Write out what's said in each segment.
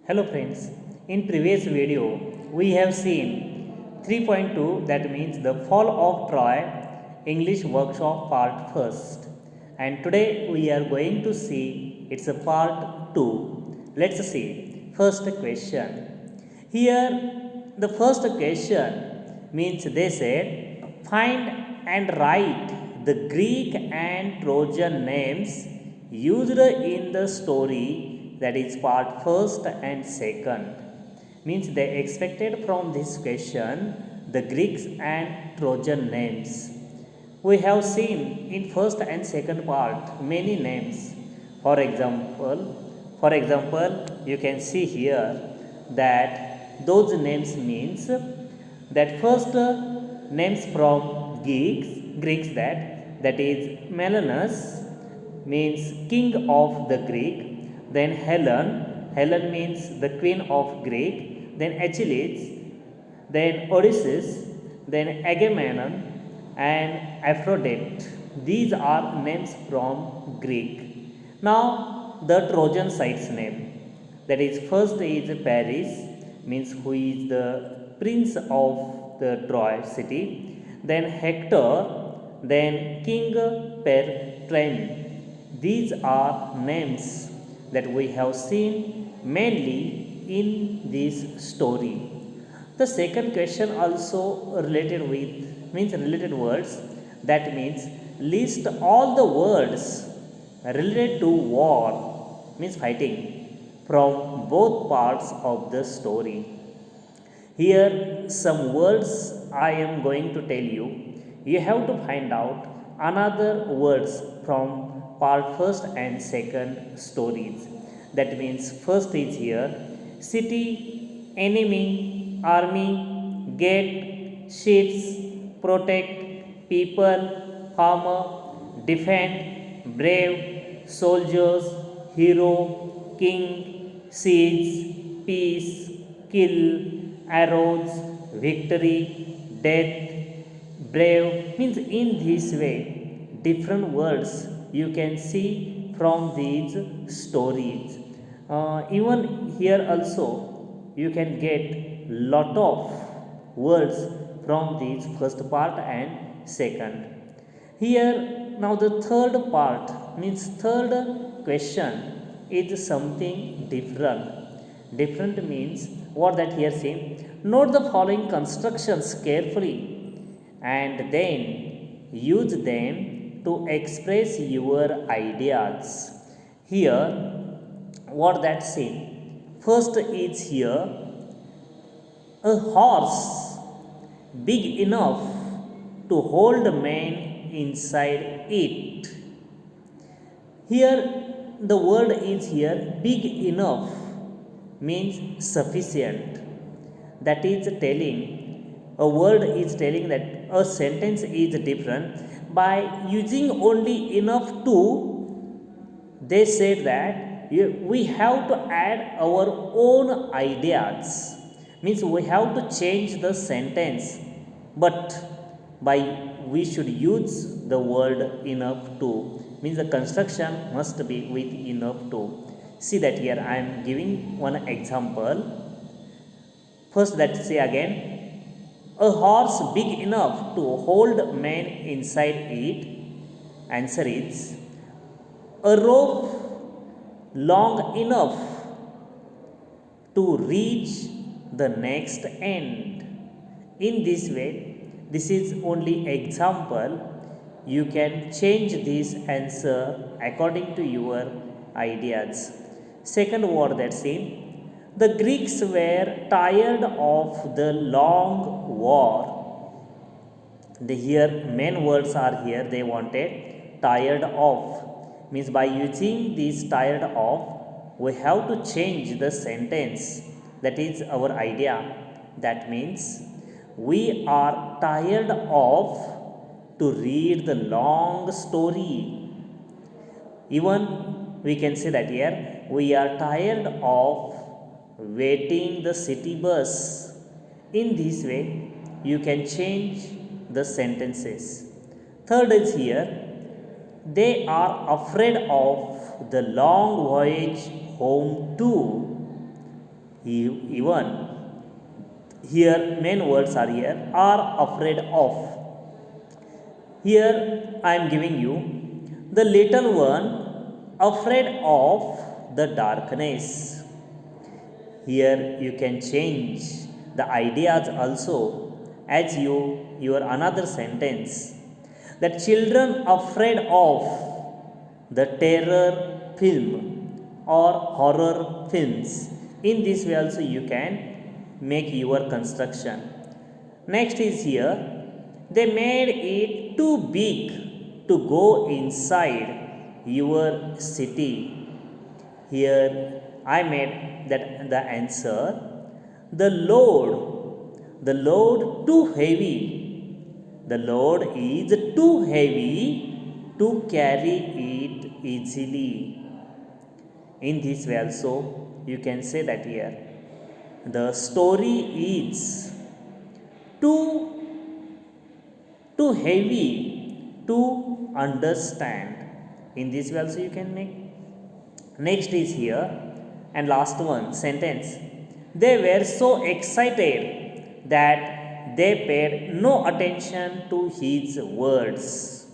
Hello friends, in previous video we have seen 3.2, that means the fall of Troy English workshop part first, and today we are going to see it's a part 2. Let's see first question. Here the first question means they said find and write the Greek and Trojan names used in the story, that is part first and second. Means they expected from this question the Greeks and Trojan names. We have seen in first and second part many names. For example, you can see here that those names means that first names from Greeks, that is Melanus means king of the Greek, then Helen means the queen of Greek, then Achilles, then Odysseus, then Agamemnon, and Aphrodite. These are names from Greek. Now the Trojan side's name. That is first is Paris, means who is the prince of the Troy city. Then Hector, then King Pertram. These are names that we have seen mainly in this story. The second question also related with means related words, that means list all the words related to war, means fighting, from both parts of the story. Here some words I am going to tell you. You have to find out another words from part first and second stories. That means first is here city, enemy, army, gate, ships, protect, people, farmer, defend, brave, soldiers, hero, king, siege, peace, kill, arrows, victory, death, brave. Means in this way, different words you can see from these stories. Even here also you can get lot of words from these first part and second. Here now the third part means third question is something different. Different means what that here saying. Note the following constructions carefully and then use them to express your ideas. Here what that saying. First is here a horse big enough to hold a man inside it. Here the word is here big enough means sufficient. That is telling, a word is telling that a sentence is different by using only enough to. They said that we have to add our own ideas, means we have to change the sentence, but by we should use the word enough to, means the construction must be with enough to. See that here I am giving one example. First that say again, a horse big enough to hold man inside it. Answer is a rope long enough to reach the next end. In this way, this is only example. You can change this answer according to your ideas. Second word that's in, the Greeks were tired of the long war. The here main words are here, they wanted tired of, means by using this tired of we have to change the sentence. That is our idea. That means we are tired of to read the long story. Even we can say that here we are tired of waiting the city bus. In this way you can change the sentences. Third is here, they are afraid of the long voyage home too. Even here main words are here, are afraid of. Here I am giving you the little one afraid of the darkness. Here you can change the ideas also, as your another sentence, that children afraid of the terror film or horror films. In this way also you can make your construction. Next is here, they made it too big to go inside your city. Here I made that the answer, the load too heavy. The load is too heavy to carry it easily. In this way also you can say that here the story is too heavy to understand. In this way also you can make. Next is here, and last one sentence, they were so excited that they paid no attention to his words.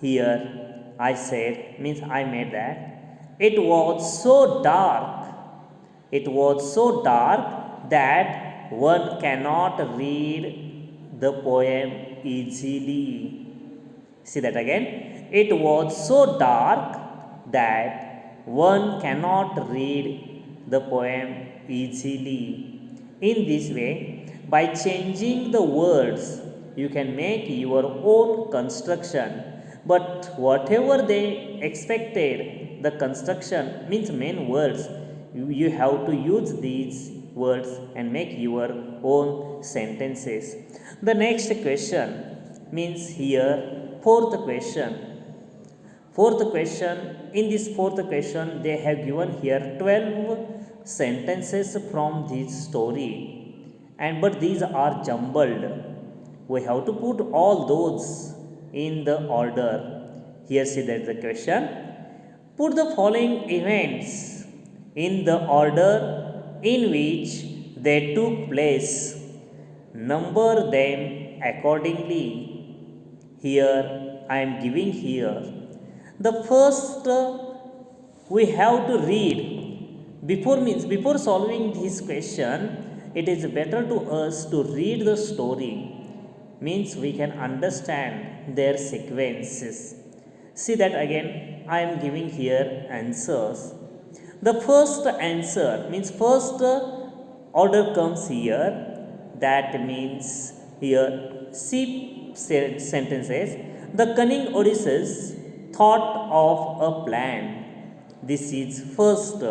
Here I said, means I made that it was so dark, it was so dark that one cannot read the poem easily. See that again, it was so dark that one cannot read the poem easily. In this way, by changing the words, you can make your own construction. But whatever they expected, the construction means main words, you have to use these words and make your own sentences. The next question means here fourth question. Fourth question, in this fourth question they have given here 12 sentences from this story, and but these are jumbled. We have to put all those in the order. Here see that the question, put the following events in the order in which they took place, number them accordingly. Here I am giving here the first, we have to read before solving this question. It is better to us to read the story, means we can understand their sequences. See that again, I am giving here answers. The first answer means first order comes here, that means here C sentences, the cunning Odysseus thought of a plan. This is first.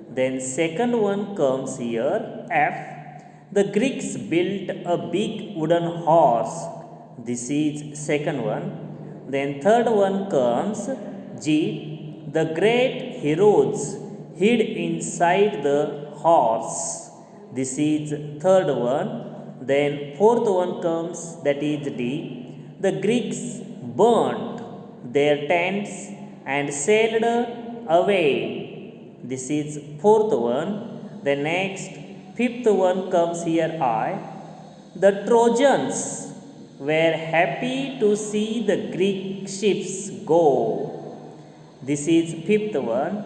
Then second one comes here, F, the Greeks built a big wooden horse. This is second one. Then third one comes G, the great heroes hid inside the horse. This is third one. Then fourth one comes, that is D, the Greeks burnt their tents and sailed away. This is fourth one. The next fifth one comes here, I, the Trojans were happy to see the Greek ships go. This is fifth one.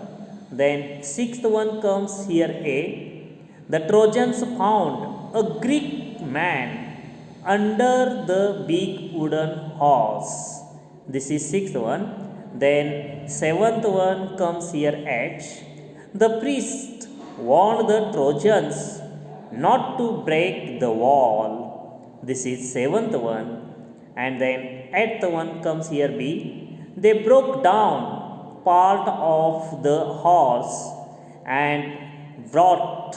Then sixth one comes here, A, the Trojans found a Greek man under the big wooden horse. This is sixth one. Then seventh one comes here, H, the priest warned the Trojans not to break the wall. This is seventh one. And then eighth one comes here, B, they broke down part of the horse and brought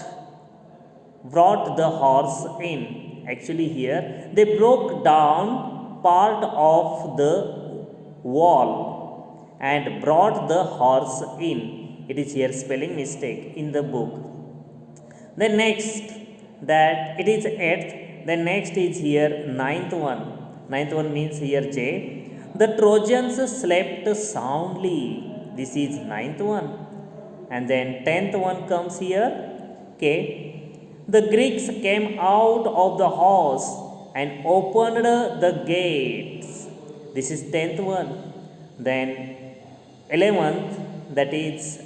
the horse in. Actually here they broke down part of the wall and brought the horse in. It is here spelling mistake in the book. Then next, that it is eighth. Then next is here ninth one. Ninth one means here J, the Trojans slept soundly. This is ninth one. And then tenth one comes here, Okay. The Greeks came out of the house and opened the gates. This is 10th one. Then 11th, that is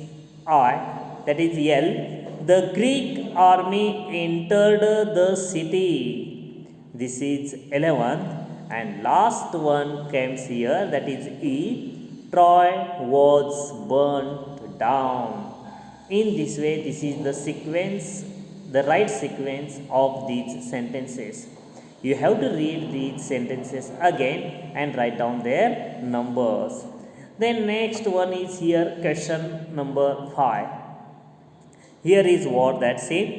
I, that is L. The Greek army entered the city. This is 11th. And last one comes here, that is E. Troy was burnt down. In this way, this is the sequence, the right sequence of these sentences. You have to read these sentences again and write down their numbers. Then next one is here, question number 5. Here is what that says.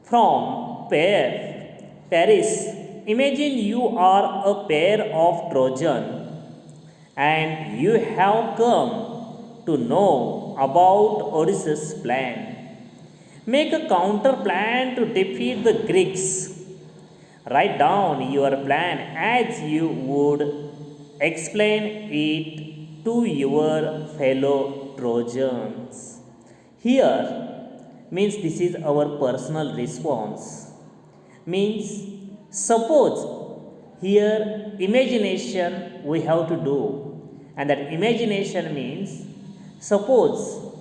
From Paris, imagine you are a pair of Trojan and you have come to know about Odysseus' plan. Make a counter plan to defeat the Greeks. Write down your plan as you would explain it to your fellow Trojans. Here means this is our personal response. Means suppose here imagination we have to do, and that imagination means suppose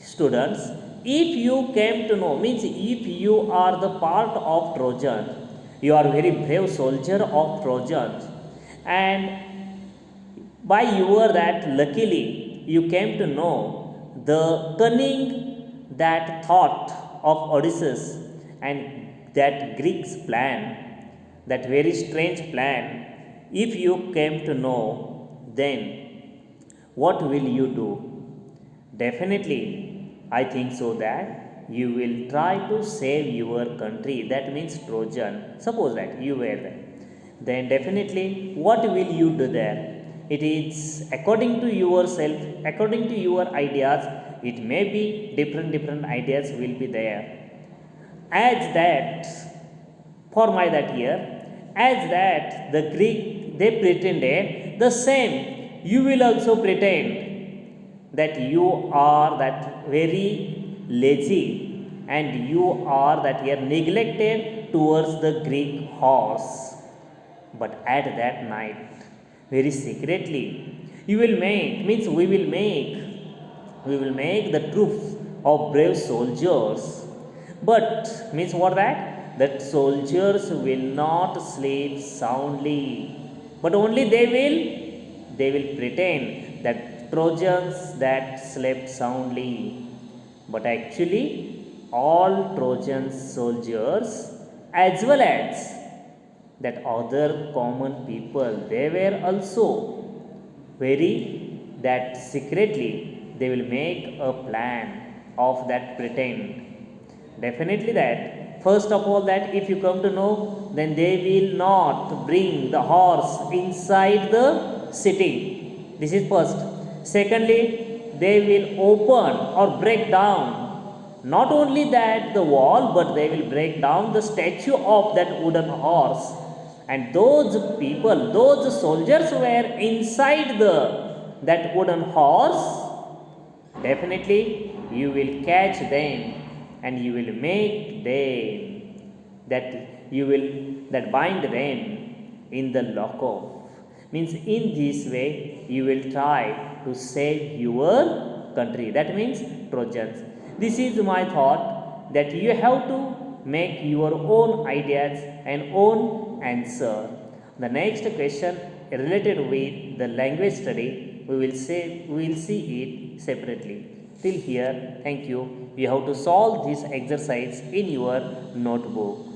students, if you came to know, means if you are the part of Trojan, you are very brave soldier of Trojans, and by your that luckily you came to know the cunning that thought of Odysseus and that Greek's plan, that very strange plan, if you came to know, then what will you do? Definitely, I think so that you will try to save your country, that means Trojan. Suppose that you were there, then definitely what will you do there? It is according to yourself, according to your ideas. It may be different ideas will be there. As that, for my that year, as that the Greek they pretended the same, you will also pretend that you are that very lazy and you are that you are neglected towards the Greek horse. But at that night, very secretly, you will make, means we will make the troops of brave soldiers. But means what that soldiers will not sleep soundly, but only they will pretend that Trojans that slept soundly. But actually all Trojan soldiers as well as that other common people, they were also very that secretly they will make a plan of that pretend. Definitely that first of all, that if you come to know, then they will not bring the horse inside the city. This is first. Secondly, they will open or break down not only that the wall, but they will break down the statue of that wooden horse. And those people, those soldiers were inside that wooden horse. Definitely you will catch them and you will make them that you will that bind them in the lockup. Means in this way you will try to save your country, that means Trojans. This is my thought, that you have to make your own ideas and own answer. The next question related with the language study, we will see it separately. Till here, thank you. You have to solve this exercise in your notebook.